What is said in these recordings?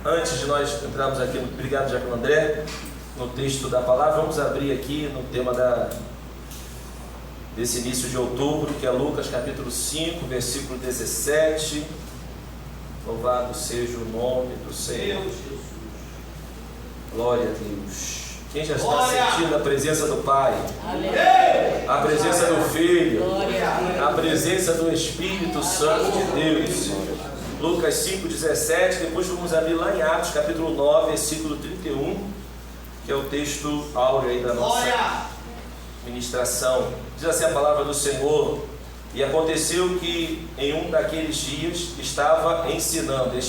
Antes de nós entrarmos aqui, obrigado, Diácono André, no texto da palavra, vamos abrir aqui no tema desse início de outubro, que é Lucas capítulo 5, versículo 17. Louvado seja o nome do Senhor. Glória a Deus. Quem já está sentindo a presença do Pai, a presença do Filho, a presença do Espírito Santo de Deus? Lucas 5,17, depois vamos abrir lá em Atos capítulo 9, versículo 31, que é o texto áureo aí da nossa ministração. Diz assim a palavra do Senhor: e aconteceu que em um daqueles dias estava ensinando, e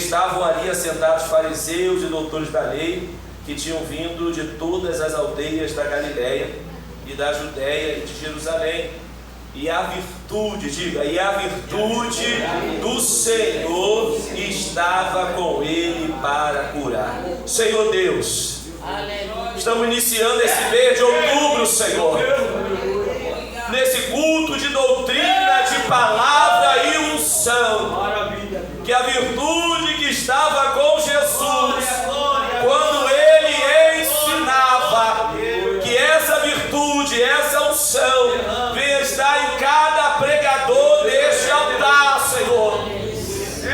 estavam ali assentados fariseus e doutores da lei, que tinham vindo de todas as aldeias da Galiléia e da Judéia e de Jerusalém. E a virtude, diga, e a virtude do Senhor estava com ele para curar. Senhor Deus, estamos iniciando esse mês de outubro, Senhor, nesse culto de doutrina, de palavra e unção, que a virtude que estava com Jesus, quando ele ensinava, que essa virtude, essa unção venha estar em cada pregador deste altar, Senhor,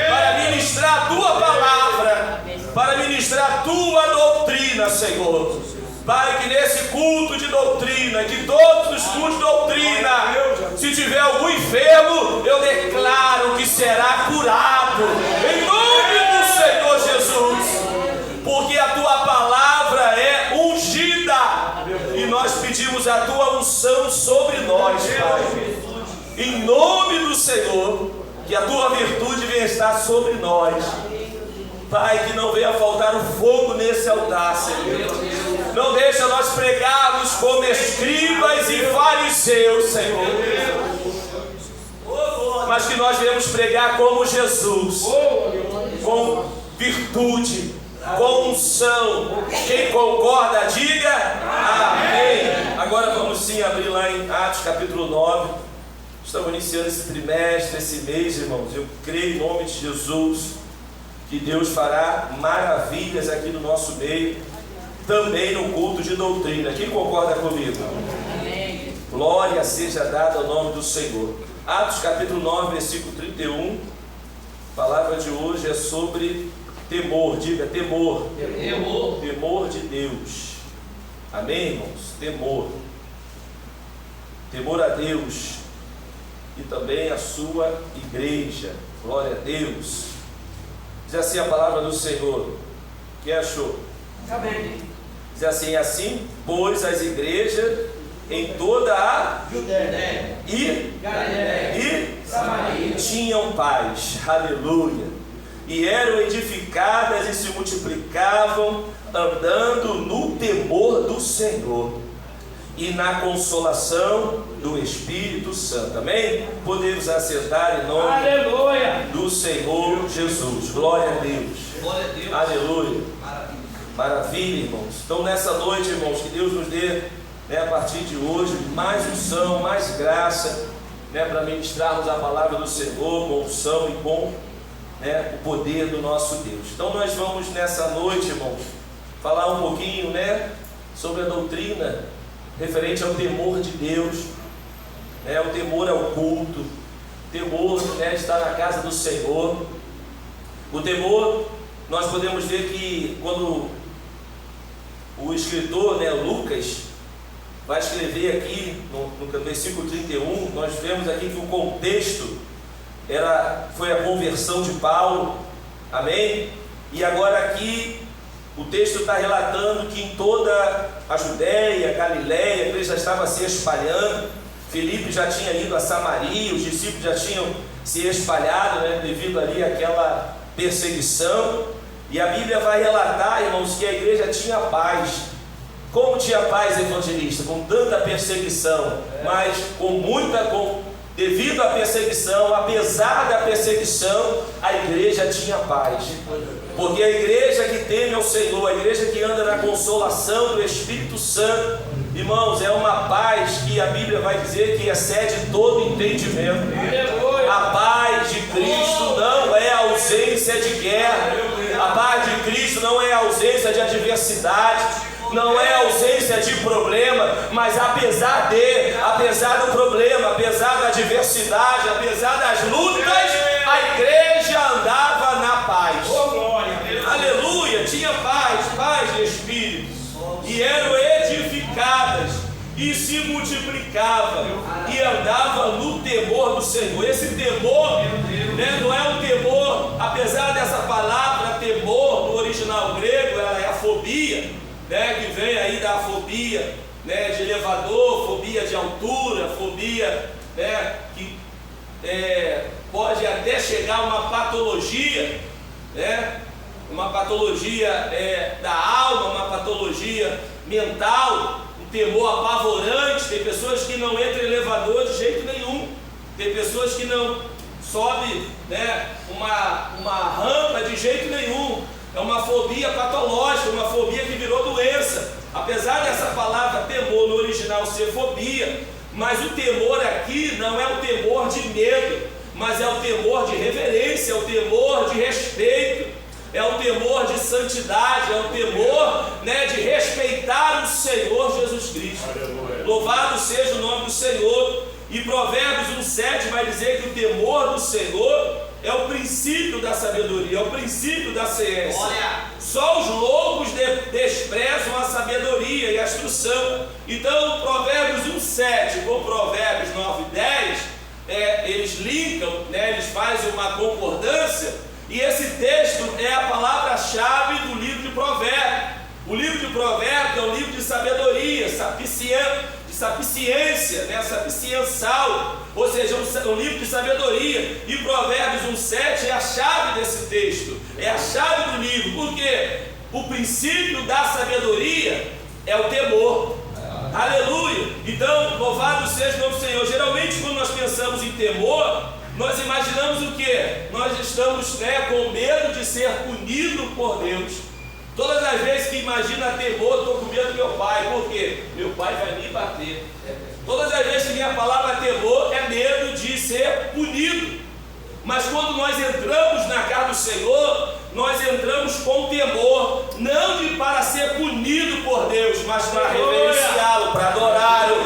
para ministrar a tua palavra, para ministrar a tua doutrina, Senhor. Pai, que nesse culto de doutrina, que todos os cultos de doutrina, se tiver algum enfermo, eu declaro que será curado, em nome do Senhor Jesus, porque a tua palavra é ungida, e nós pedimos a tua unção sobre nós, Pai, em nome do Senhor, que a tua virtude venha estar sobre nós, Pai, que não venha faltar o fogo nesse altar, Senhor. Não deixa nós pregarmos como escribas e fariseus, Senhor, mas que nós venhamos pregar como Jesus, com virtude, com unção. Quem concorda, diga amém. Agora vamos sim abrir lá em Atos capítulo 9. Estamos iniciando esse trimestre, esse mês, irmãos. Eu creio em nome de Jesus que Deus fará maravilhas aqui no nosso meio, também no culto de doutrina. Quem concorda comigo? Amém. Glória seja dada ao nome do Senhor. Atos capítulo 9, versículo 31. A palavra de hoje é sobre temor. Diga temor. Temor. Temor de Deus. Amém, irmãos? Temor. Temor a Deus e também a sua igreja. Glória a Deus. Diz assim a palavra do Senhor. Quem achou? Amém. Diz assim, pois as igrejas em toda a Judéia e Galiléia e Samaria tinham paz, aleluia, e eram edificadas e se multiplicavam, andando no temor do Senhor e na consolação do Espírito Santo. Amém? Podemos assentar em nome aleluia do Senhor Jesus. Glória a Deus. Glória a Deus. Aleluia. Maravilha, irmãos. Então nessa noite, irmãos, que Deus nos dê, a partir de hoje, mais unção, mais graça, para ministrarmos a palavra do Senhor com unção e com o poder do nosso Deus. Então nós vamos nessa noite, irmãos, falar um pouquinho sobre a doutrina referente ao temor de Deus, o temor ao culto, o temor de estar na casa do Senhor. O temor, nós podemos ver que quando o escritor, Lucas, vai escrever aqui no versículo 31, nós vemos aqui que o contexto foi a conversão de Paulo, amém? E agora aqui o texto está relatando que em toda a Judéia, Galiléia, a igreja estava se espalhando. Filipe já tinha ido a Samaria, os discípulos já tinham se espalhado, devido ali àquela perseguição. E a Bíblia vai relatar, irmãos, que a igreja tinha paz. Como tinha paz, evangelista? Com tanta perseguição, mas devido à perseguição, apesar da perseguição, a igreja tinha paz. Porque a igreja que teme ao Senhor, a igreja que anda na consolação do Espírito Santo, irmãos, é uma paz que a Bíblia vai dizer que excede todo entendimento. A paz de Cristo guerra. A paz de Cristo não é ausência de adversidade, não é ausência de problema, mas apesar do problema, apesar da adversidade, apesar das lutas, a igreja andava na paz. Aleluia, tinha paz de espírito, e eram edificadas, e se multiplicava, e andava no temor do Senhor. Esse temor, não é um temor, apesar dessa palavra temor no original grego, ela é a fobia, que vem aí da fobia, de elevador, fobia de altura, fobia, que pode até chegar a uma patologia, uma patologia da alma, uma patologia mental, um temor apavorante. Tem pessoas que não entram em elevador de jeito nenhum, tem pessoas que não sobem uma rampa de jeito nenhum. É uma fobia patológica, uma fobia que virou doença. Apesar dessa palavra temor no original ser fobia, mas o temor aqui não é o temor de medo, mas é o temor de reverência, é o temor de respeito, é o temor de santidade, é o temor de respeitar o Senhor Jesus Cristo. Aleluia. Louvado seja o nome do Senhor. E Provérbios 1,7 vai dizer que o temor do Senhor é o princípio da sabedoria, é o princípio da ciência. Só os loucos desprezam a sabedoria e a instrução. Então, Provérbios 1,7 com Provérbios 9,10, eles linkam, eles fazem uma concordância, e esse texto é a palavra-chave do livro de Provérbios. O livro de Provérbios é um livro de sabedoria, sapiciência, sapiciensal, ou seja, um livro de sabedoria. E Provérbios 1,7 é a chave desse texto, é a chave do livro, porque o princípio da sabedoria é o temor. Aleluia! Então, louvado seja o nome do Senhor. Geralmente, quando nós pensamos em temor, nós imaginamos o quê? Nós estamos com medo de ser punido por Deus. Todas as vezes que imagina temor, estou com medo do meu pai. Por quê? Meu pai vai me bater. Todas as vezes que vem a palavra temor, é medo de ser punido. Mas quando nós entramos na casa do Senhor, nós entramos com temor, não para ser punido por Deus, mas para reverenciá-lo, para adorá-lo,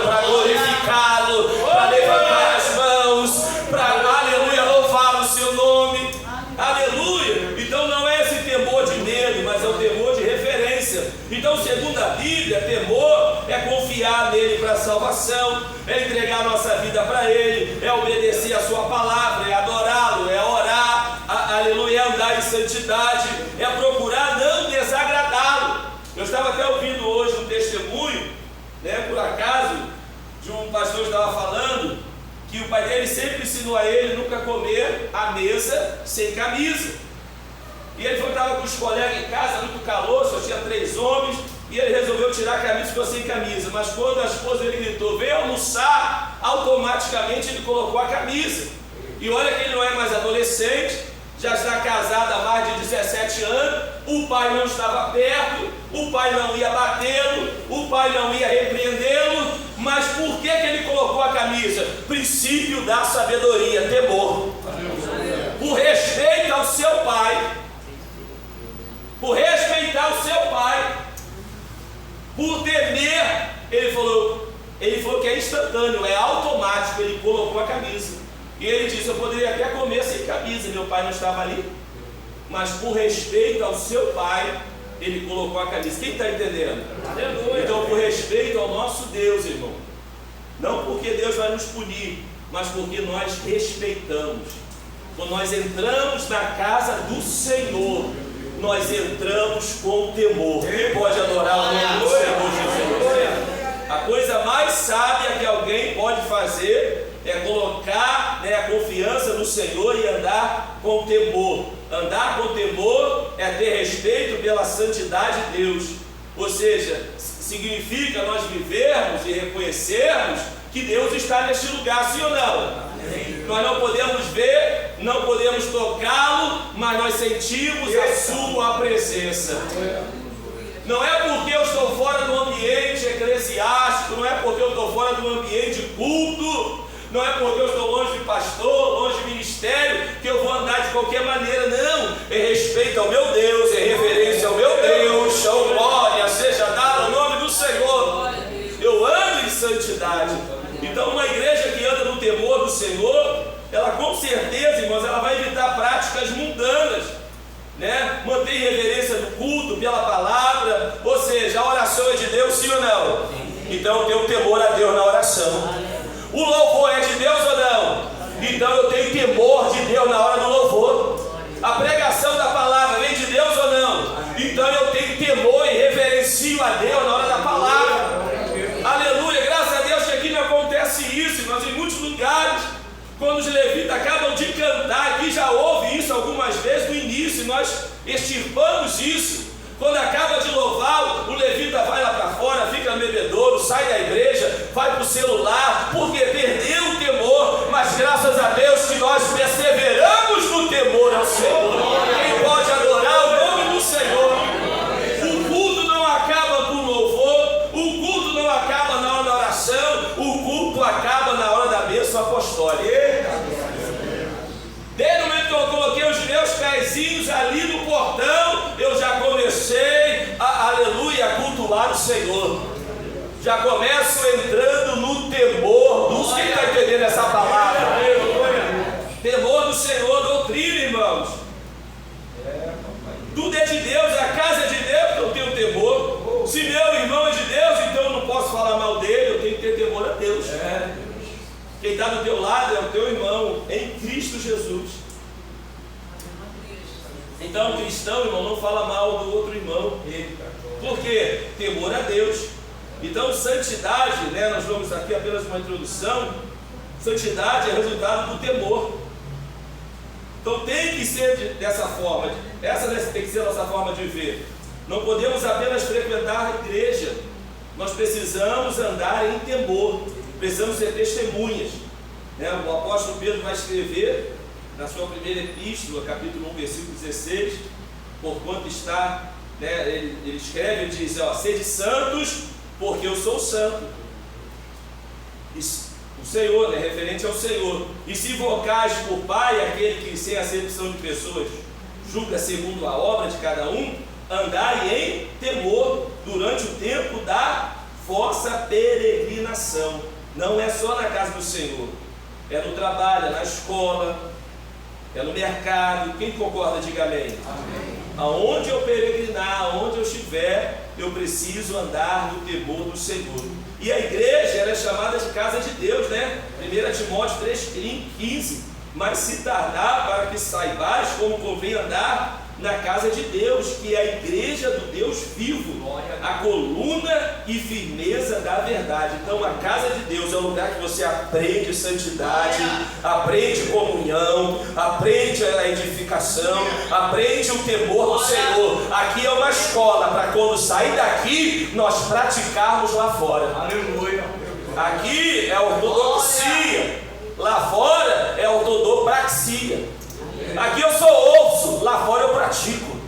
para glorificá-lo, para levantar as mãos, para, aleluia, louvar o seu nome. Aleluia! Então não é esse temor de medo, mas é o temor de referência. Então, segundo a Bíblia, temor é confiar nele para a salvação, é entregar nossa vida para ele, é obedecer a sua palavra, é adorá-lo, é orar, aleluia, é andar em santidade, é procurar não desagradá-lo. Eu estava até ouvindo hoje um testemunho, por acaso, de um pastor que estava falando que o pai dele sempre ensinou a ele nunca comer à mesa sem camisa. E ele estava com os colegas em casa, muito calor, só tinha 3 homens, e ele resolveu tirar a camisa e ficou sem camisa. Mas quando a esposa dele gritou, vem almoçar, automaticamente ele colocou a camisa. E olha que ele não é mais adolescente, já está casado há mais de 17 anos, o pai não estava perto, o pai não ia batê-lo, o pai não ia repreendê-lo, mas por que ele colocou a camisa? Princípio da sabedoria, temor. Por respeito ao seu pai, por respeitar o seu pai, por temer, ele falou que é instantâneo, é automático, ele colocou a camisa. E ele disse, eu poderia até comer sem camisa, meu pai não estava ali, mas por respeito ao seu pai, ele colocou a camisa. Quem está entendendo? Aleluia. Então, por respeito ao nosso Deus, irmão, não porque Deus vai nos punir, mas porque nós respeitamos. Quando nós entramos na casa do Senhor, nós entramos com temor. Quem pode adorar o nome do Senhor Jesus? A coisa mais sábia que alguém pode fazer é colocar a confiança no Senhor e andar com temor. Andar com temor é ter respeito pela santidade de Deus. Ou seja, significa nós vivermos e reconhecermos que Deus está neste lugar, sim ou não? Nós não podemos ver, não podemos tocá-lo, mas nós sentimos a sua presença. Não é porque eu estou fora do ambiente eclesiástico, não é porque eu estou fora do ambiente culto, não é porque eu estou longe de pastor, longe de ministério, que eu vou andar de qualquer maneira. ao meu Deus, em reverência ao meu Deus, oh, glória seja dada ao nome do Senhor. Eu ando em santidade. Então uma igreja que anda no temor do Senhor, ela com certeza, irmãos, ela vai evitar práticas mundanas, né? Mantém reverência do culto pela palavra, ou seja, a oração é de Deus, sim ou não? Então eu tenho temor a Deus na oração. O louvor é de Deus ou não? Então eu tenho temor de Deus na hora do louvor. A pregação da palavra vem de Deus ou não? Então eu tenho temor e reverencio a Deus na hora da palavra. Aleluia, graças a Deus que aqui não acontece isso, mas em muitos lugares, quando os levitas acabam de cantar, aqui já houve isso algumas vezes no início, nós extirpamos isso. Quando acaba de louvar, o levita vai lá para fora, fica no bebedouro, sai da igreja, vai para o celular, porque perdeu o temor, mas graças a Deus que nós perseveramos no temor ao Senhor. Quem pode adorar o nome do Senhor? O culto não acaba com louvor, o culto não acaba na hora da oração, o culto acaba na hora da bênção apostólica. Desde o momento que eu coloquei os meus pezinhos ali no portão, eu já comecei aleluia, a cultuar o Senhor. Já começo entrando no temor do... Quem está entendendo essa palavra? Temor do Senhor, doutrina, irmãos. Tudo é de Deus, a casa é de Deus, eu tenho temor. Se meu irmão é de Deus, então eu não posso falar mal dele, eu tenho que ter temor a Deus. Quem está do teu lado é o teu irmão, em Cristo Jesus. Então o cristão, irmão, não fala mal do outro irmão. Por quê? Temor a Deus. Então santidade, né, nós vamos aqui apenas uma introdução. Santidade é resultado do temor. Então tem que ser dessa forma. Essa tem que ser a nossa forma de viver. Não podemos apenas frequentar a igreja. Nós precisamos andar em temor. Precisamos ser testemunhas, né? O apóstolo Pedro vai escrever na sua primeira epístola, capítulo 1, versículo 16, porquanto está, né, ele escreve e diz, ó, sede santos, porque eu sou santo. O Senhor, né, referente ao Senhor. E se invocais por Pai, aquele que sem acepção de pessoas julga segundo a obra de cada um, andai em temor durante o tempo da vossa peregrinação. Não é só na casa do Senhor, é no trabalho, é na escola, é no mercado. Quem concorda, diga amém. Amém. Aonde eu peregrinar, aonde eu estiver, eu preciso andar no temor do Senhor. E a igreja, ela é chamada de casa de Deus, né? 1 Timóteo 3,15. Mas se tardar, para que saibais como convém andar na casa de Deus, que é a igreja do Deus vivo, a coluna e firmeza da verdade. Então a casa de Deus é o lugar que você aprende santidade, aprende comunhão, aprende a edificação, aprende o temor do Senhor. Aqui é uma escola para quando sair daqui nós praticarmos lá fora. Aleluia. Aqui é ortodoxia, lá fora é ortodopraxia. Aqui eu só ouço, lá fora eu pratico.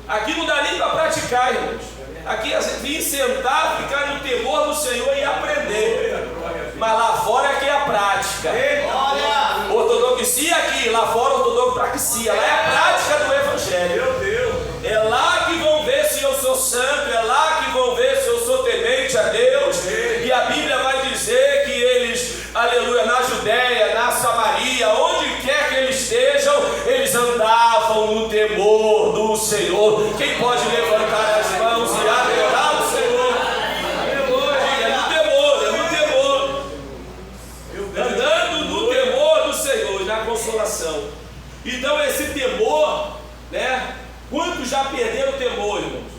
Aqui não dá nem para praticar, irmãos. Aqui a gente vem sentar, ficar no temor do Senhor e aprender. Mas lá fora é que é a prática. Ortodoxia aqui, lá fora ortodoxia. Lá é a prática do Evangelho. É lá que vão ver se eu sou santo, é lá que vão ver se eu sou temente a Deus. E a Bíblia vai dizer que eles, aleluia, na Judéia, na Samaria, onde quer que eles estejam, eles andavam no temor do Senhor. Quem pode levantar as mãos e adorar o Senhor? É no temor. Andando no temor do Senhor e na consolação. Então esse temor, né? Quantos já perderam o temor, irmãos?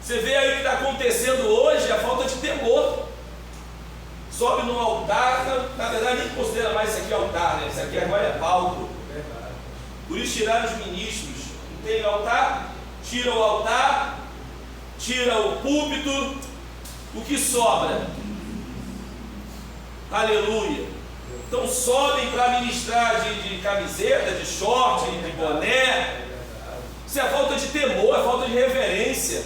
Você vê aí o que está acontecendo hoje, a falta de temor. Sobe no altar, na verdade nem considera mais isso aqui altar, né? Isso aqui agora é palco. Por isso tiraram os ministros. Não tem altar? Tira o altar, tira o púlpito, o que sobra? Aleluia. Então sobem para ministrar de camiseta, de short, de boné. Isso é falta de temor, é falta de reverência.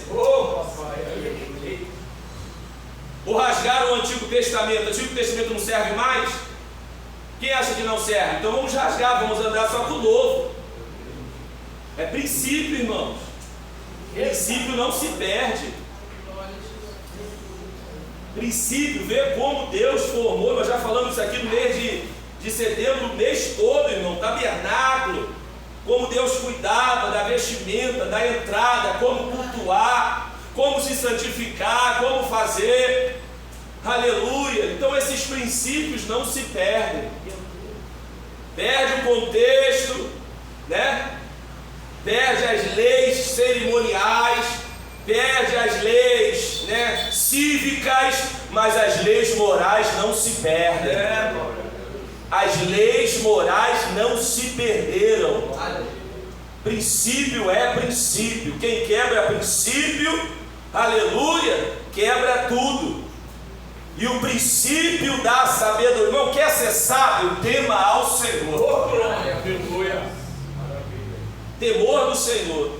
Ou rasgaram o Antigo Testamento. O Antigo Testamento não serve mais? Quem acha que não serve? Então vamos rasgar, vamos andar só com o novo. É princípio, irmãos. Princípio não se perde. Princípio, ver como Deus formou. Nós já falamos isso aqui no mês de setembro, o mês todo, irmão. Tabernáculo, como Deus cuidava da vestimenta, da entrada, como cultuar, como se santificar, como fazer. Aleluia. Então esses princípios não se perdem. Perde o contexto, né? Perde as leis cerimoniais, perde as leis, né, cívicas, mas as leis morais não se perdem. As leis morais não se perderam. Princípio é princípio. Quem quebra princípio, aleluia, quebra tudo. E o princípio da sabedoria, irmão, quer ser sábio? Tema ao Senhor. Temor do Senhor.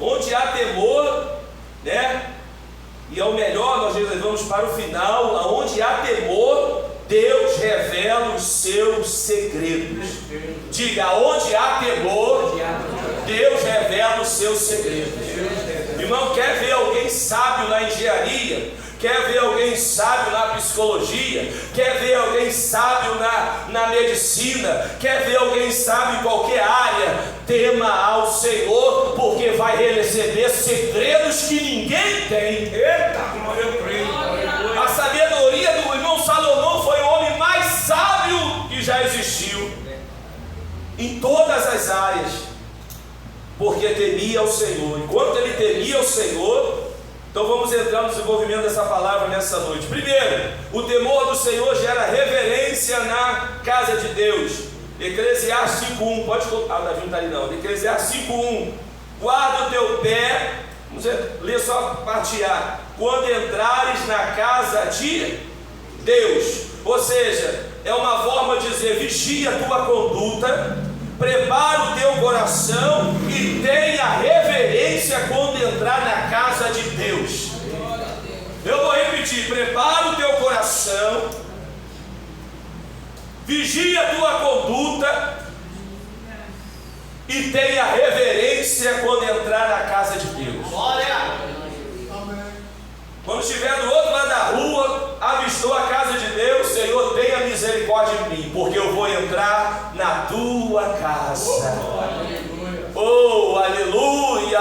Onde há temor, né? E é o melhor, nós levamos para o final. Aonde há temor, Deus revela os seus segredos. Diga, onde há temor, Deus revela os seus segredos. Irmão, quer ver alguém sábio na engenharia? Quer ver alguém sábio na psicologia? Quer ver alguém sábio na medicina? Quer ver alguém sábio em qualquer área? Tema ao Senhor, porque vai receber segredos que ninguém tem. A sabedoria do irmão Salomão foi o homem mais sábio que já existiu em todas as áreas, porque temia o Senhor. Enquanto ele temia o Senhor, então vamos entrar no desenvolvimento dessa palavra nessa noite. Primeiro, o temor do Senhor gera reverência na casa de Deus. Eclesiastes 5:1, pode colocar, o Davi não está ali não. Eclesiastes 5:1, guarda o teu pé, vamos ler só a parte A, quando entrares na casa de Deus. Ou seja, é uma forma de dizer, vigia a tua conduta, prepara o teu coração e tenha reverência quando entrar na casa de Deus. Eu vou repetir, prepara o teu coração, vigia a tua conduta e tenha reverência quando entrar na casa de Deus. Quando estiver do outro lado da rua, avistou a casa de Deus, Senhor, tenha misericórdia de mim, porque eu vou entrar na tua casa. Oh, aleluia!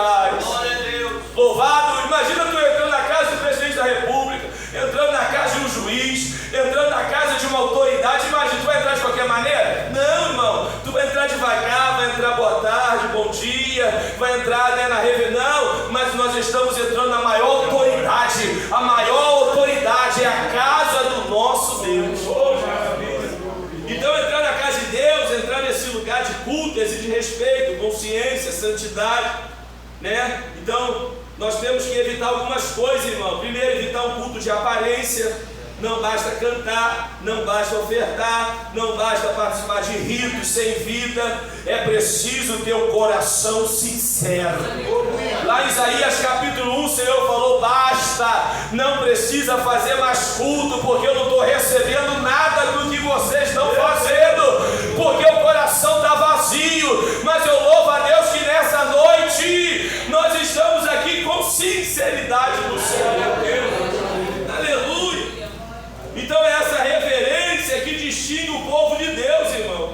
Louvado! Imagina tu entrando na casa do presidente da República, entrando na casa de um juiz, entrando na casa de uma autoridade. Imagina, tu vai entrar de qualquer maneira? Não, irmão, tu vai entrar devagar, vai entrar boa tarde, bom dia, vai entrar, né, na reverência. Não, mas nós estamos entrando na maior autoridade. A maior autoridade é a casa do nosso Deus. Então entrar na casa de Deus, entrar nesse lugar de culto, exige respeito, consciência, santidade, né? Então nós temos que evitar algumas coisas, irmão. Primeiro, evitar um culto de aparência. Não basta cantar, não basta ofertar, não basta participar de ritos sem vida. É preciso ter um coração sincero. Lá em Isaías capítulo 1, o Senhor falou, basta, não precisa fazer mais culto, porque eu não estou recebendo nada do que vocês estão fazendo, porque o coração está vazio. Mas eu louvo a Deus que nessa noite nós estamos aqui com sinceridade do Senhor. Aleluia. Então é essa reverência que distingue o povo de Deus, irmão.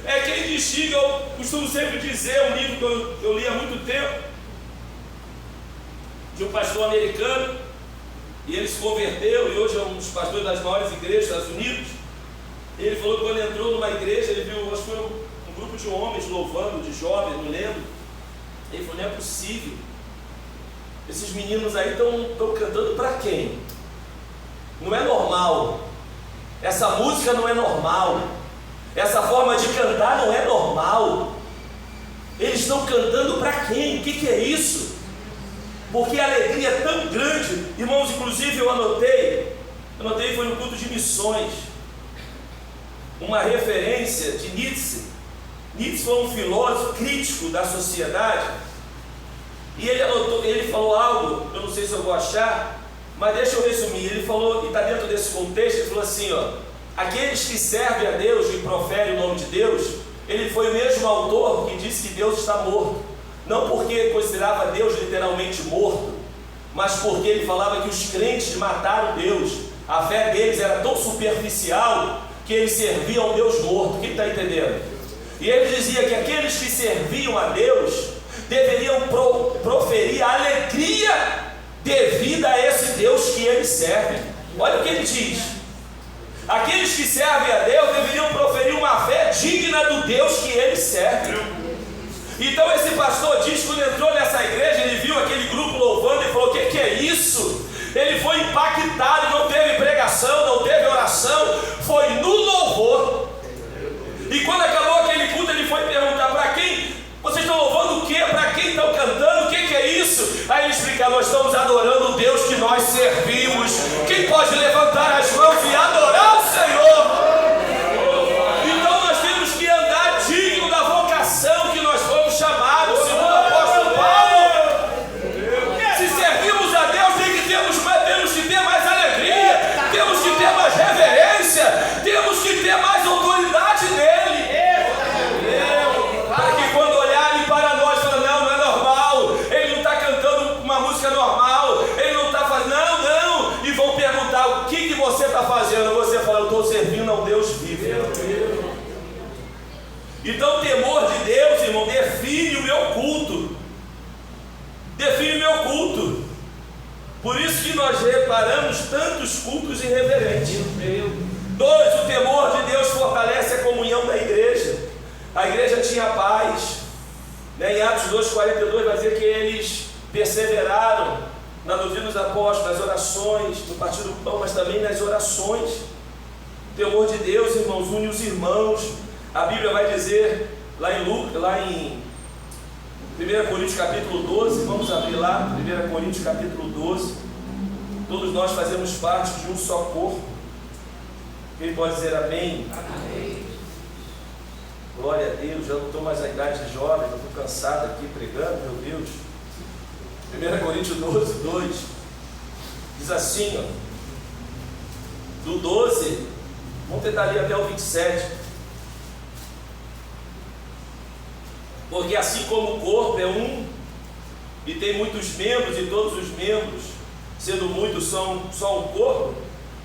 É quem distingue. Eu costumo sempre dizer, um livro que eu li há muito tempo, de um pastor americano, e ele se converteu, e hoje é um dos pastores das maiores igrejas dos Estados Unidos. Ele falou que quando entrou numa igreja, ele viu, acho que foi um grupo de homens louvando, de jovens, não lembro. Ele falou, não é possível. Esses meninos aí estão cantando para quem? Não é normal. Essa música não é normal. Essa forma de cantar não é normal. Eles estão cantando para quem? O que é isso? Porque a alegria é tão grande. Irmãos, inclusive eu anotei, foi no culto de missões, uma referência de Nietzsche. Nietzsche foi um filósofo crítico da sociedade. E ele falou algo, eu não sei se eu vou achar, mas deixa eu resumir. Ele falou, e está dentro desse contexto, ele falou assim, ó, Aqueles que servem a Deus e proferem o nome de Deus, ele foi o mesmo autor que disse que Deus está morto. Não porque considerava Deus literalmente morto, mas porque ele falava que os crentes mataram Deus. A fé deles era tão superficial que eles serviam a um Deus morto. Quem está entendendo? E ele dizia que aqueles que serviam a Deus deveriam proferir a alegria devida a esse Deus que eles servem. Olha o que ele diz: aqueles que servem a Deus deveriam proferir uma fé digna do Deus que eles servem. Então esse pastor diz que quando entrou nessa igreja, ele viu aquele grupo louvando e falou: o que é isso? Ele foi impactado, não teve pregação, não teve oração, foi no louvor. E quando acabou aquele culto, ele foi perguntar: para quem? Vocês estão louvando o quê? Para quem estão cantando? O que é isso? Aí ele explica: nós estamos adorando o Deus que nós servimos. Quem pode levantar as mãos e adorar o Senhor? Então nós temos que andar digno da vocação que nós fomos chamados, segundo o apóstolo Paulo. Se servimos a Deus, temos que ter mais alegria, temos que ter mais reverência, temos que ter mais autoridade nele. Para que quando olharem para nós, falem: não é normal, ele não está cantando uma música normal, ele não está fazendo, não, e vão perguntar: o que você está fazendo? Você fala: eu estou servindo ao Deus vivo. Então o temor de Deus, irmão, define o meu culto. Define o meu culto. Por isso que nós reparamos tantos cultos irreverentes. 2. O temor de Deus fortalece a comunhão da igreja. A igreja tinha paz, né? Em Atos 2,42 vai dizer que eles perseveraram na doutrina dos apóstolos, nas orações, no partir do pão, mas também nas orações. O temor de Deus, irmãos, une os irmãos. A Bíblia vai dizer lá em 1 Coríntios capítulo 12, vamos abrir lá, 1 Coríntios capítulo 12. Todos nós fazemos parte de um só corpo. Quem pode dizer amém? Amém. Glória a Deus. Já não estou mais na idade de jovem, eu estou cansado aqui pregando, meu Deus. 1 Coríntios 12, 2 diz assim, ó, do 12, vamos tentar ler até o 27. Porque assim como o corpo é um e tem muitos membros, e todos os membros, sendo muitos, são só um corpo,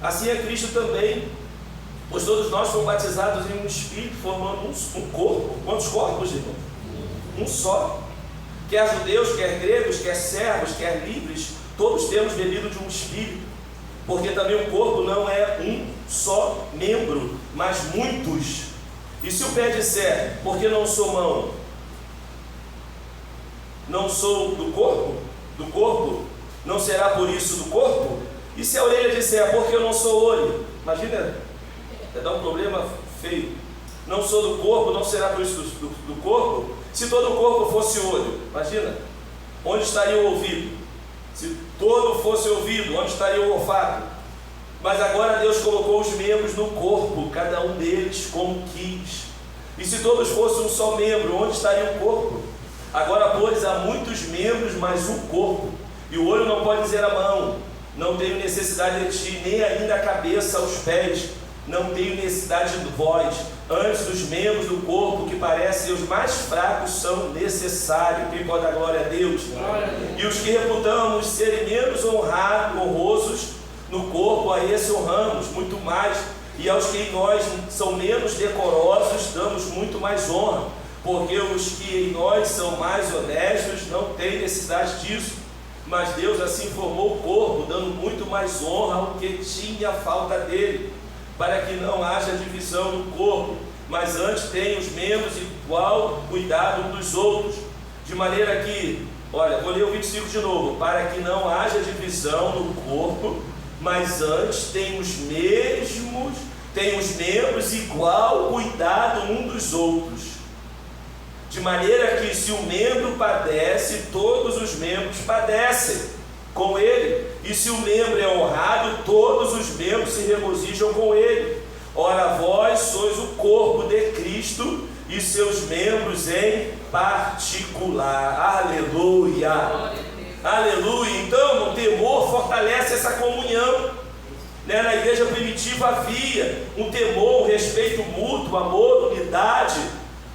assim é Cristo também. Pois todos nós fomos batizados em um Espírito, formando um corpo. Quantos corpos, irmão? Um só. Quer judeus, quer gregos, quer servos, quer livres, todos temos bebido de um Espírito. Porque também o corpo não é um só membro, mas muitos. E se o pé disser: porque não sou mão, não sou do corpo, não será por isso do corpo? E se a orelha disser: porque eu não sou olho? Imagina, vai dar um problema feio. Não sou do corpo, não será por isso do corpo? Se todo o corpo fosse olho, imagina, onde estaria o ouvido? Se todo fosse ouvido, onde estaria o olfato? Mas agora Deus colocou os membros no corpo, cada um deles como quis. E se todos fossem um só membro, onde estaria o corpo? Agora, pois, há muitos membros, mas um corpo. E o olho não pode dizer à mão: não tenho necessidade de ti, nem ainda a cabeça aos pés: não tenho necessidade de vós. Antes, os membros do corpo, que parecem os mais fracos, são necessários. Quem pode dar glória a Deus? E os que reputamos serem menos honrosos no corpo, a esse honramos muito mais. E aos que em nós são menos decorosos, damos muito mais honra. Porque os que em nós são mais honestos não têm necessidade disso. Mas Deus assim formou o corpo, dando muito mais honra ao que tinha falta dele, para que não haja divisão no corpo, mas antes tenha os membros igual cuidado uns dos outros. De maneira que, olha, vou ler o 25 de novo: para que não haja divisão no corpo, mas antes tenha os membros igual cuidado um dos outros. De maneira que, se um membro padece, todos os membros padecem com ele. E se o membro é honrado, todos os membros se regozijam com ele. Ora, vós sois o corpo de Cristo e seus membros em particular. Aleluia! Aleluia! Então, o temor fortalece essa comunhão. Na igreja primitiva havia um temor, um respeito mútuo, amor, unidade,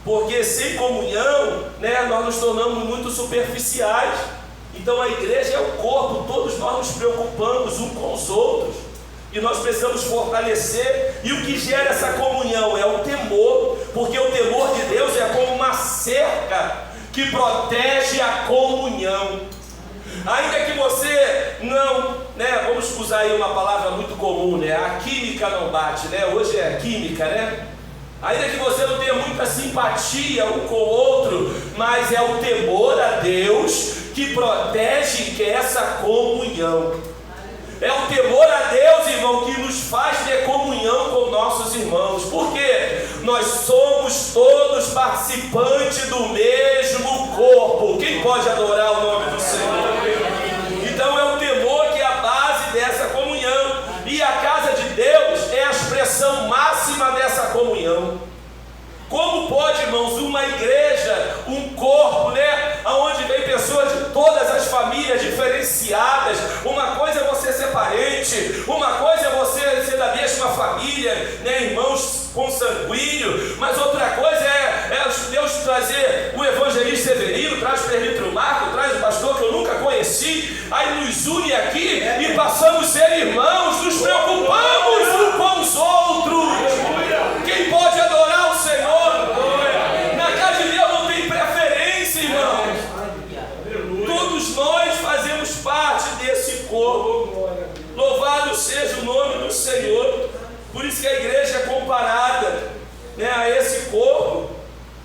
porque sem comunhão, nós nos tornamos muito superficiais. Então a igreja é o corpo, todos nós nos preocupamos uns com os outros, e nós precisamos fortalecer. E o que gera essa comunhão é o temor, porque o temor de Deus é como uma cerca que protege a comunhão. Ainda que você não, vamos usar aí uma palavra muito comum, a química não bate, hoje é química, ainda que você não tenha muita simpatia um com o outro, mas é o temor a Deus que protege essa comunhão. É o temor a Deus, irmão, que nos faz ter comunhão com nossos irmãos, porque nós somos todos participantes do mesmo corpo. Quem pode adorar o nome do Senhor? Então é o temor que é a base dessa comunhão, e a casa de Deus é a expressão máxima dessa comunhão. Como pode, irmãos, uma igreja, um corpo, onde vem pessoas de todas as famílias diferenciadas? Uma coisa é você ser parente, uma coisa é você ser da mesma família, irmãos consanguíneos, mas outra coisa é Deus trazer o evangelista Severino, traz o presbítero Marco, traz o pastor que eu nunca conheci, aí nos une aqui e passamos a ser irmãos, nos preocupamos uns com os outros. Quem pode adorar o Senhor? Na casa de Deus não tem preferência, irmãos. Todos nós fazemos parte desse corpo. Louvado seja o nome do Senhor. Por isso que a igreja é comparada, a esse corpo.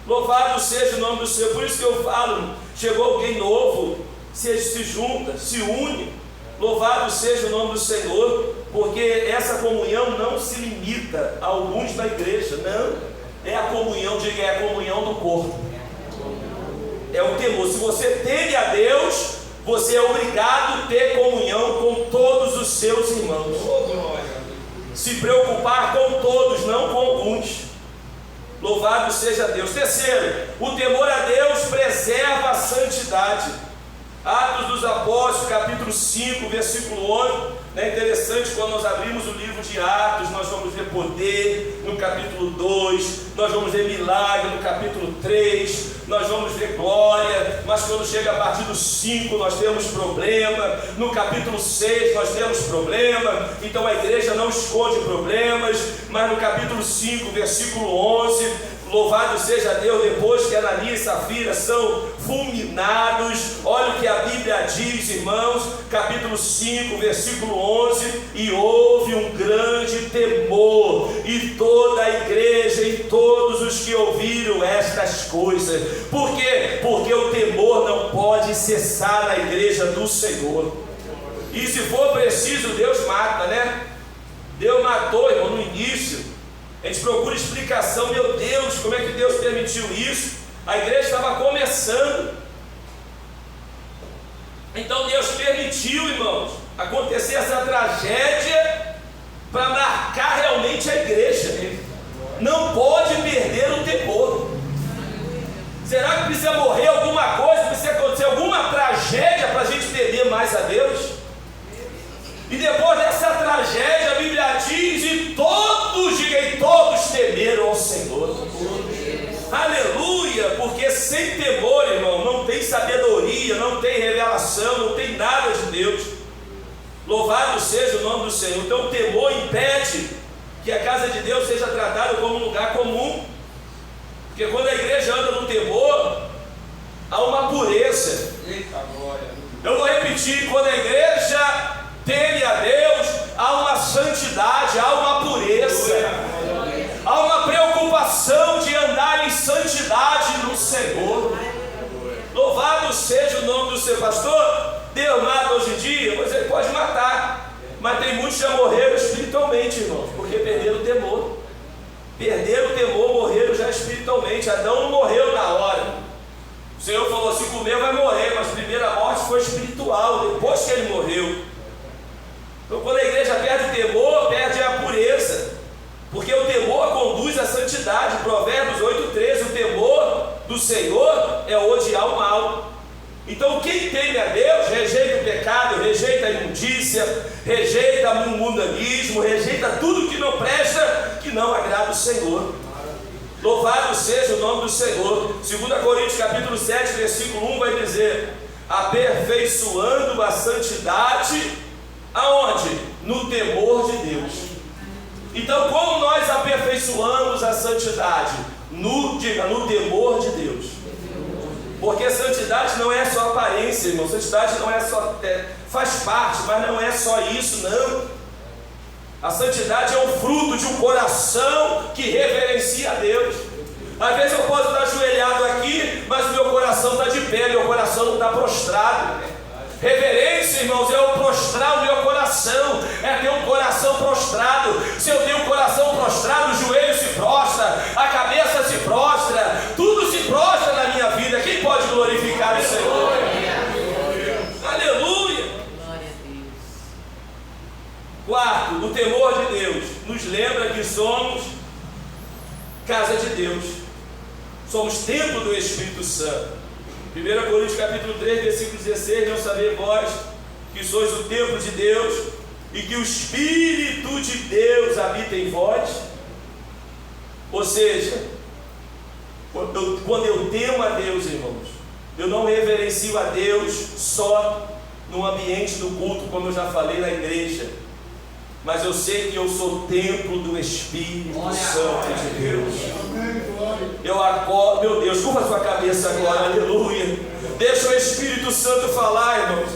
Louvado seja o nome do Senhor. Por isso que eu falo, chegou alguém novo, se junta, se une. Louvado seja o nome do Senhor, porque essa comunhão não se limita a alguns da igreja, não. É a comunhão, diga, é a comunhão do corpo. É o temor. Se você teme a Deus, você é obrigado a ter comunhão com todos os seus irmãos. Se preocupar com todos, não com alguns. Louvado seja Deus. Terceiro, o temor a Deus preserva a santidade. Atos dos Apóstolos, capítulo 5, versículo 11. É interessante, quando nós abrimos o livro de Atos, nós vamos ver poder no capítulo 2, nós vamos ver milagre no capítulo 3, nós vamos ver glória, mas quando chega a partir do 5 nós temos problema, no capítulo 6 nós temos problema. Então a igreja não esconde problemas, mas no capítulo 5, versículo 11, louvado seja Deus, depois que Ananias e Safira são fulminados, olha o que a Bíblia diz, irmãos, capítulo 5, versículo 11, e houve um grande temor, e toda a igreja e todos os que ouviram estas coisas. Por quê? Porque o temor não pode cessar na igreja do Senhor. E se for preciso, Deus mata, Deus matou, irmão, no início. A gente procura explicação, meu Deus, como é que Deus permitiu isso? A igreja estava começando. Então Deus permitiu, irmãos, acontecer essa tragédia para marcar realmente a igreja. Não pode perder o temor. Será que precisa morrer alguma coisa, precisa acontecer alguma tragédia para a gente temer mais a Deus? E depois dessa tragédia, a Bíblia diz, e todos temeram ao Senhor. Aleluia, porque sem temor, irmão, não tem sabedoria, não tem revelação, não tem nada de Deus. Louvado seja o nome do Senhor. Então o temor impede que a casa de Deus seja tratada como um lugar comum, porque quando a igreja anda no temor, há uma pureza. Eu vou repetir, quando a igreja teme a Deus, há uma santidade, há uma pureza, há uma preocupação de andar em santidade no Senhor. Louvado seja o nome do seu pastor. Deus mata hoje em dia, pois ele pode matar, mas tem muitos que já morreram espiritualmente, irmãos, porque perderam o temor. Perderam o temor, morreram já espiritualmente. Adão não morreu na hora. O Senhor falou, se comer vai morrer, mas a primeira morte foi espiritual, depois que ele morreu. Então quando a igreja perde o temor, perde a pureza, porque o temor conduz à santidade. Provérbios 8,13, o temor do Senhor é odiar o mal. Então quem teme a Deus rejeita o pecado, rejeita a imundícia, rejeita o mundanismo, rejeita tudo que não presta, que não agrada o Senhor. Louvado seja o nome do Senhor. 2 Coríntios capítulo 7, versículo 1 vai dizer: aperfeiçoando a santidade, aonde? No temor de Deus. Então como nós aperfeiçoamos a santidade? No temor de Deus. Porque santidade não é só aparência, irmão. Santidade não é só... faz parte, mas não é só isso, não. A santidade é um fruto de um coração que reverencia a Deus. Às vezes eu posso estar ajoelhado aqui, mas o meu coração está de pé, meu coração não está prostrado. Reverência, irmãos, é o prostrar o meu coração, é ter um coração prostrado. Se eu tenho um coração prostrado, o joelho se prostra, a cabeça se prostra, tudo se prostra na minha vida. Quem pode glorificar o Senhor? Aleluia! Quarto, o temor de Deus nos lembra que somos casa de Deus, somos templo do Espírito Santo. 1 Coríntios capítulo 3, versículo 16: não sabeis vós que sois o templo de Deus e que o Espírito de Deus habita em vós? Ou seja, quando eu temo a Deus, irmãos, eu não reverencio a Deus só no ambiente do culto, como eu já falei na igreja, mas eu sei que eu sou templo do Espírito Santo de Deus. Eu acordo, meu Deus, curva sua cabeça agora, aleluia. Deixa o Espírito Santo falar, irmãos.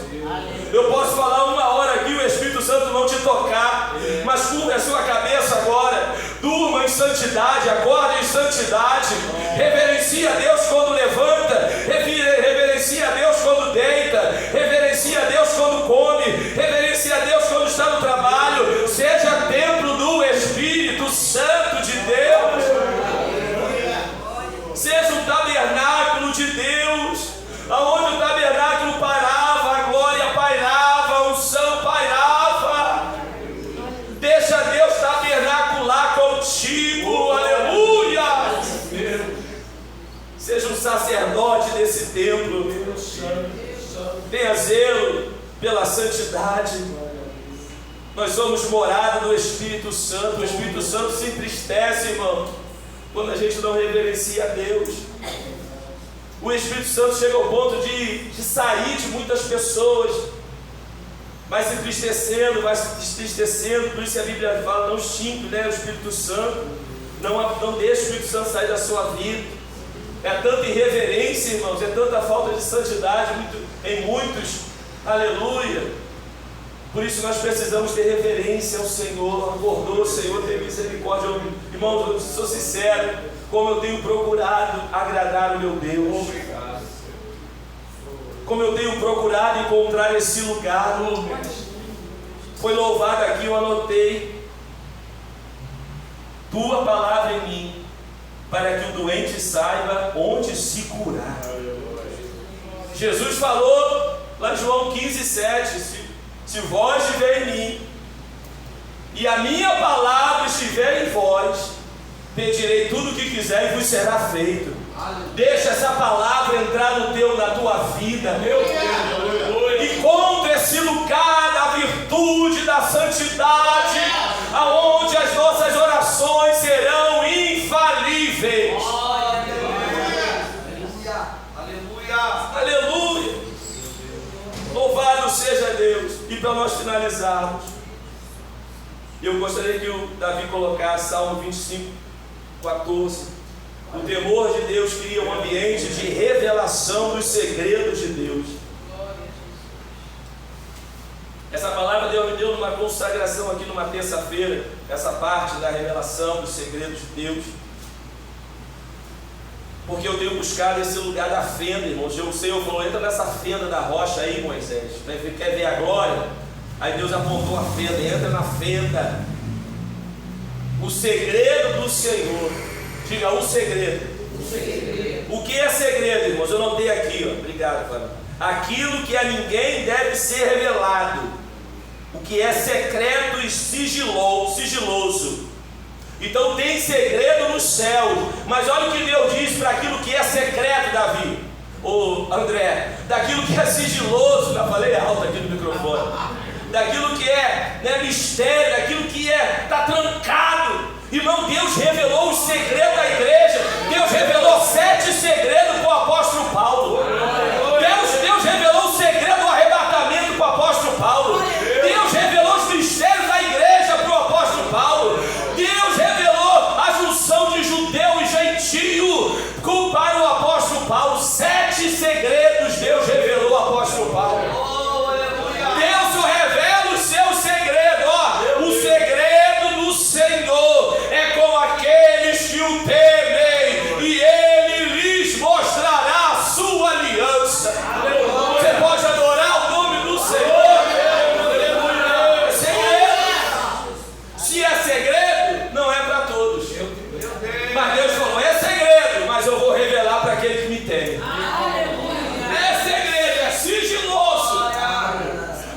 Eu posso falar 1 hora aqui, o Espírito Santo não te tocar, mas curva a sua cabeça agora. Durma em santidade, acorda em santidade. Reverencia a Deus quando levanta, reverencia a Deus quando deita, reverencia a Deus quando come, reverencia a Deus quando está no trabalho. Seja templo do Espírito Santo de Deus. Seja um tabernáculo de Deus, aonde o tabernáculo parava, a glória pairava, a unção pairava. Deixa Deus tabernacular contigo, aleluia. Seja um sacerdote desse templo. Tenha zelo pela santidade. Nós somos morada do Espírito Santo. O Espírito Santo se entristece, irmão, quando a gente não reverencia a Deus. O Espírito Santo chega ao ponto de sair de muitas pessoas, vai se entristecendo, por isso a Bíblia fala: não extingue, né, o Espírito Santo, não deixe o Espírito Santo sair da sua vida. É tanta irreverência, irmãos, é tanta falta de santidade em muitos, aleluia. Por isso nós precisamos ter reverência ao Senhor. Acordou, Senhor, tem misericórdia. Irmãos, eu sou sincero, como eu tenho procurado agradar o meu Deus, como eu tenho procurado encontrar esse lugar. Foi louvado aqui, eu anotei: tua palavra em mim, para que o doente saiba onde se curar. Jesus falou lá em João 15:7: se vós estiver em mim e a minha palavra estiver em vós, pedirei tudo o que quiser e vos será feito. Deixa essa palavra entrar na tua vida, meu Deus. Encontre esse lugar da virtude, da santidade, aonde as nossas orações serão infalíveis. Aleluia. Louvado seja Deus. E para nós finalizarmos, eu gostaria que o Davi colocasse Salmo 25:14. O temor de Deus cria um ambiente de revelação dos segredos de Deus. Essa palavra Deus me deu numa consagração aqui numa terça-feira, essa parte da revelação dos segredos de Deus. Porque eu tenho buscado esse lugar da fenda, irmãos. O Senhor falou: entra nessa fenda da rocha aí, Moisés. Quer ver a glória? Aí Deus apontou a fenda: entra na fenda. O segredo do Senhor. Diga: o segredo. O que é segredo, irmãos? Eu notei aqui, ó. Obrigado, Fábio. Aquilo que a ninguém deve ser revelado. O que é secreto e sigiloso. Então tem segredo no céu, mas olha o que Deus diz para aquilo que é secreto, Davi. ô André, daquilo que é sigiloso, já falei alto aqui no microfone, daquilo que é, né, mistério, daquilo que está trancado. Irmão, Deus revelou os segredos da igreja. Deus revelou 7 segredos para o apóstolo Paulo. Deus revelou o segredo do arrebatamento para o apóstolo Paulo. Deus revelou os mistérios da igreja para o apóstolo Paulo. Deus revelou a junção de judeu e gentio para o apóstolo Paulo. 7 segredos Deus revelou ao apóstolo Paulo. Deus revela o seu segredo. Ó, o segredo do Senhor é com aqueles que o temem, e Ele lhes mostrará a sua aliança. Você pode adorar o nome do Senhor. Segredo. Se é segredo, não é para todos. Mas Deus falou, é segredo, mas eu vou revelar para aquele que me teme. É segredo, é sigiloso,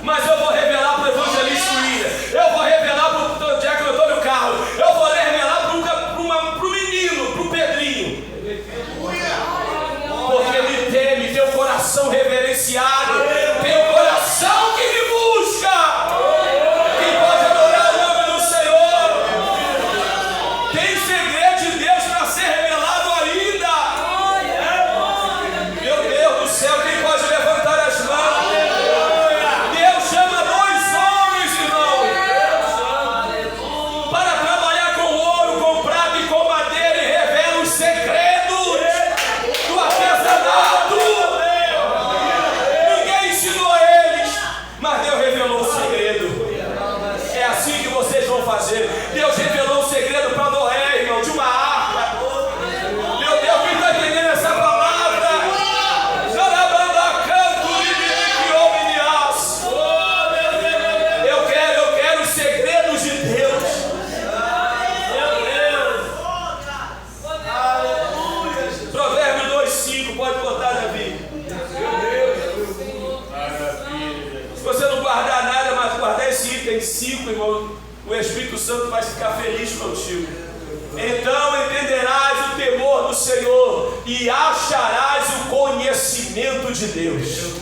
mas eu vou revelar para o evangelista William. Eu vou revelar para o Diácono Antônio Carlos. Eu vou revelar para o menino, para o Pedrinho. Porque ele teme, tem o coração reverenciado, tem o coração que me busca. Quem pode adorar o nome do Senhor? Tem segredo de Deus para ser revelado ainda. Meu Deus do céu, quem pode levantar as mãos? Deus chama 2 homens, irmão, para trabalhar com ouro, com prata e com madeira, e revela os segredos do artesanato. Ninguém ensinou a eles, mas Deus revelou o segredo. É assim que vocês vão fazer. Deus revelou o segredo para Noé, irmão, de uma arca. Meu Deus, quem está entendendo essa palavra? Eu quero os segredos de Deus. Provérbio 2:5, pode botar, Davi. Se você não guardar nada, mas guardar esse item 5, irmão, o Espírito Santo vai ficar feliz contigo. Então entenderás o temor do Senhor e acharás o conhecimento de Deus.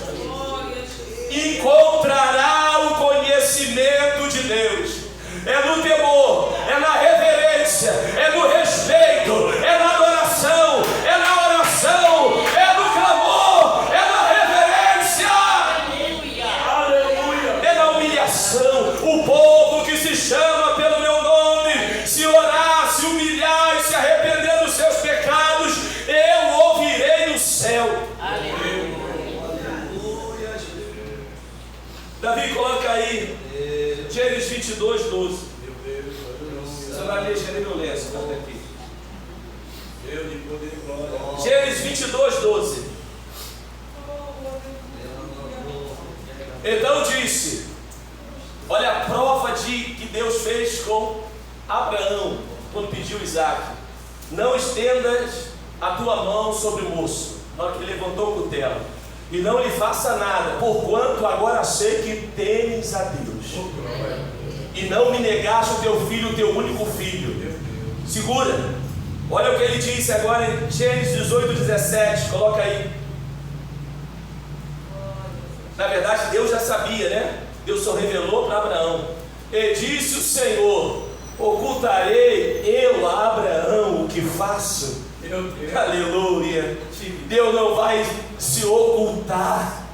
Encontrará o conhecimento de Deus. É no temor, é na reverência, é no respeito, é na adoração, é na oração, é no clamor, é na reverência, é na humilhação. O povo que se chama pelo meu nome, se orar, se humilhar e se arrepender dos seus pecados, eu ouvirei no céu. Davi, coloca aí Gênesis 22:12. Você vai ler Gênesis, bota aqui. Gênesis 22:12. Então disse: olha a prova que Deus fez com Abraão quando pediu Isaac. Não estendas a tua mão sobre o moço, na hora que ele levantou o cutelo, e não lhe faça nada, porquanto agora sei que temes a Deus, e não me negaste o teu filho, o teu único filho. Segura, olha o que ele disse agora em Gênesis 18:17, coloca aí. Na verdade Deus já sabia, né? Deus só revelou para Abraão. E disse o Senhor: ocultarei eu a Abraão o que faço? Aleluia. Deus não vai se ocultar.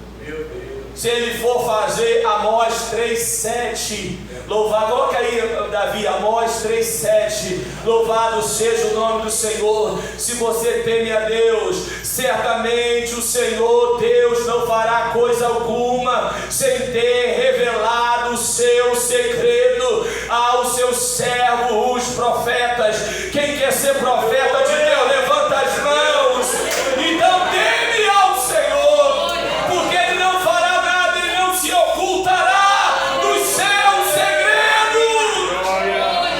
Se ele for fazer Amós 3:7, louvado, coloca aí, Davi, Amós 3:7, louvado seja o nome do Senhor. Se você teme a Deus, certamente o Senhor Deus não fará coisa alguma sem ter revelado o seu segredo aos seus servos, os profetas. Quem quer ser profeta de Deus, levanta as mãos. Então teme ao Senhor, porque Ele não fará nada, Ele não se ocultará dos seus segredos. Aleluia!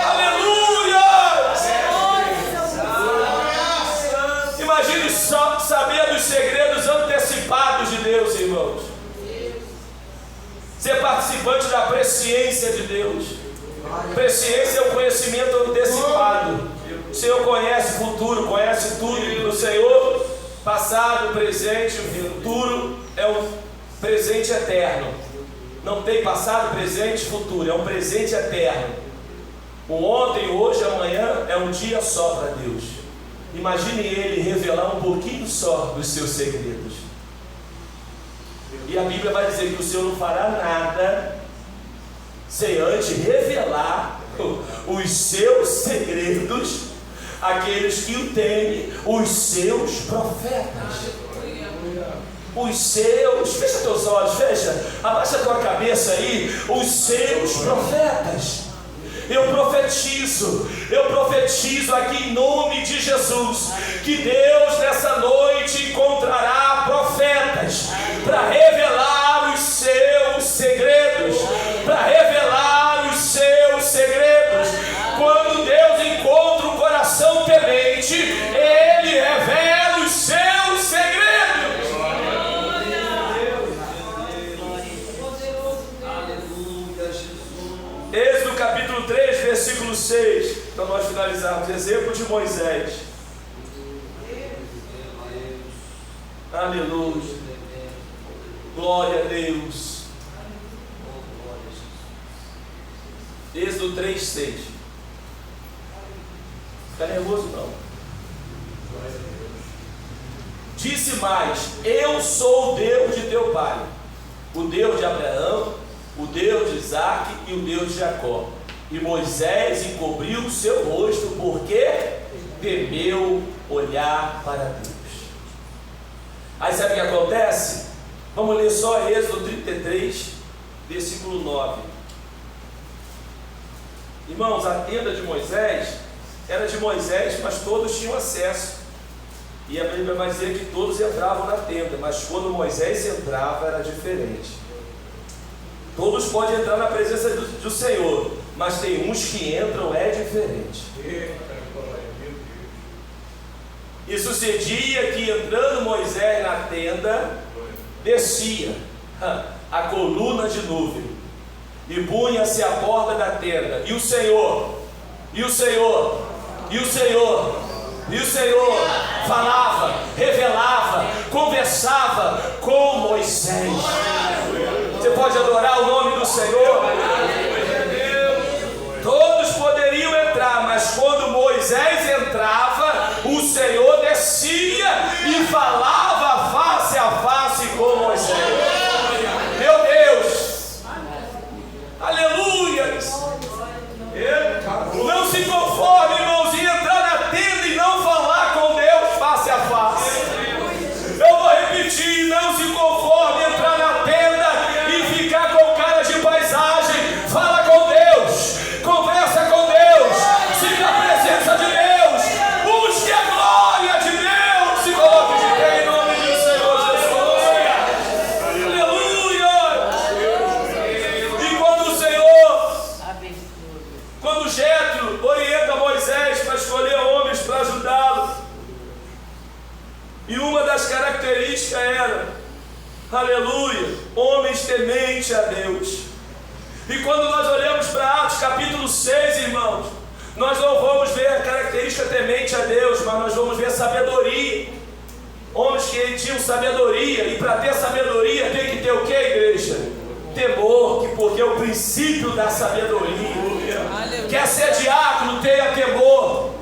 Aleluia! Imagine só saber dos segredos antecipados de Deus, irmãos. Ser participante da presciência de Deus. Presciência é o conhecimento antecipado. O Senhor conhece o futuro, conhece tudo do Senhor. Passado, presente, futuro é um presente eterno. Não tem passado, presente, futuro, é um presente eterno. O ontem, hoje, amanhã é um dia só para Deus. Imagine Ele revelar um pouquinho só dos seus segredos. E a Bíblia vai dizer que o Senhor não fará nada sem antes revelar os seus segredos àqueles que o temem, os seus profetas. Os seus, fecha teus olhos, fecha, abaixa tua cabeça aí, os seus profetas. Eu profetizo aqui em nome de Jesus, que Deus nessa noite encontrará profetas para revelar os seus segredos, para revelar os seus segredos. Quando Deus encontra um coração temente, Ele revela os seus segredos. Êxodo capítulo 3, versículo 6, para nós finalizarmos, exemplo de Moisés. Aleluia, glória a Deus. Êxodo 3, 6. Fica nervoso não. Disse mais: eu sou o Deus de teu pai, o Deus de Abraão, o Deus de Isaque e o Deus de Jacó. E Moisés encobriu o seu rosto, porque temeu olhar para Deus. Aí sabe o que acontece? Vamos ler só Êxodo 33, versículo 9. Irmãos, a tenda de Moisés era de Moisés, mas todos tinham acesso. E a Bíblia vai dizer que todos entravam na tenda, mas quando Moisés entrava era diferente. Todos podem entrar na presença do Senhor, mas tem uns que entram, é diferente. E sucedia que entrando Moisés na tenda, descia a coluna de nuvem e punha-se à porta da tenda, e o Senhor falava, revelava, conversava com Moisés. Você pode adorar o nome do Senhor? Todos poderiam entrar, mas quando Moisés entrava, o Senhor descia e falava face a face com Moisés. Meu Deus! Aleluia! Não se conforme, irmãos, em entrar na tenda e não falar com Deus face a face. Eu vou repetir: não se conforme em entrar na tenda e ficar com cara de paisagem. Fala com Deus, conversa com Deus, siga a presença de Deus, busque a glória de Deus, se coloque de pé em nome do Senhor Jesus. Aleluia! E quando Jetro orienta Moisés para escolher homens para ajudá-lo, e uma das características era, aleluia, homens tementes a Deus. E quando nós olhamos para Atos capítulo 6, irmãos, nós não vamos ver a característica temente a Deus, mas nós vamos ver sabedoria. Homens que tinham sabedoria, e para ter sabedoria tem que ter o que, igreja? Temor, porque é o princípio da sabedoria. Quer ser diácono, tenha temor.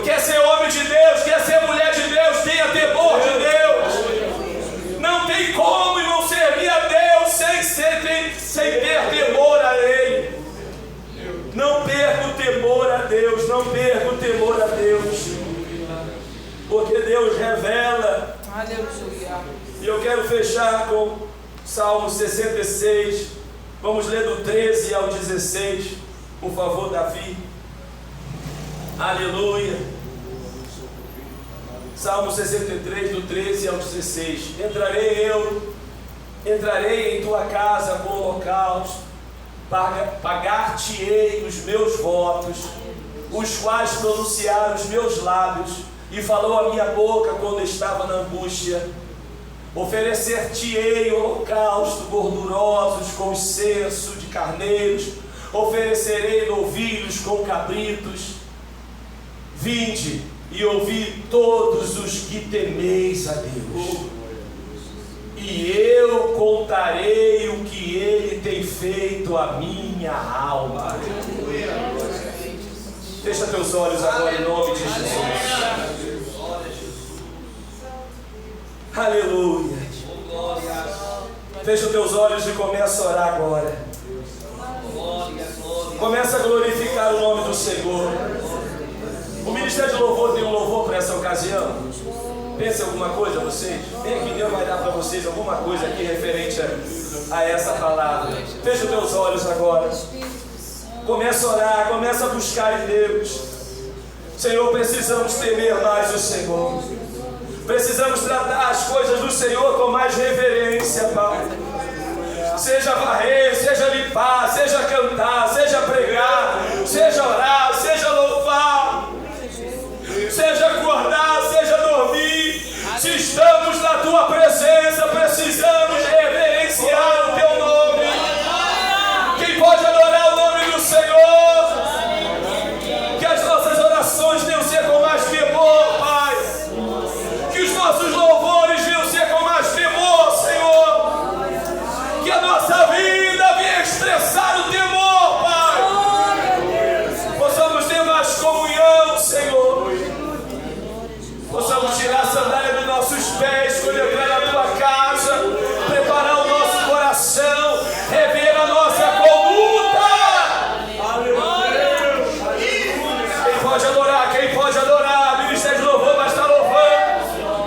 Quer ser homem de Deus, quer ser mulher de Deus, tenha temor de Deus. Não tem como, irmão, servir a Deus sem ter temor a Ele. Não perca o temor a Deus, não perca o temor a Deus, porque Deus revela. E eu quero fechar com Salmo 66. Vamos ler do 13 ao 16, por favor, Davi. Aleluia. Salmo 63, do 13 ao 16. Entrarei em tua casa com holocausto, pagar-te-ei os meus votos, os quais pronunciaram os meus lábios, e falou a minha boca quando estava na angústia. Oferecer-te-ei holocausto gordurosos com incenso de carneiros, Oferecerei novilhos com cabritos. Vinde e ouvi todos os que temeis a Deus, e eu contarei o que Ele tem feito à minha alma. Fecha teus olhos agora em nome de Jesus. Aleluia. Fecha os teus olhos e começa a orar agora. Começa a glorificar o nome do Senhor. O Ministério de Louvor tem um louvor para essa ocasião. Pense em alguma coisa, vocês. Vem aqui, Deus vai dar para vocês alguma coisa aqui referente a essa palavra. Fecha os teus olhos agora. Começa a orar, começa a buscar em Deus. Senhor, precisamos temer mais o Senhor. Precisamos tratar as coisas do Senhor com mais reverência, Pai. Seja varrer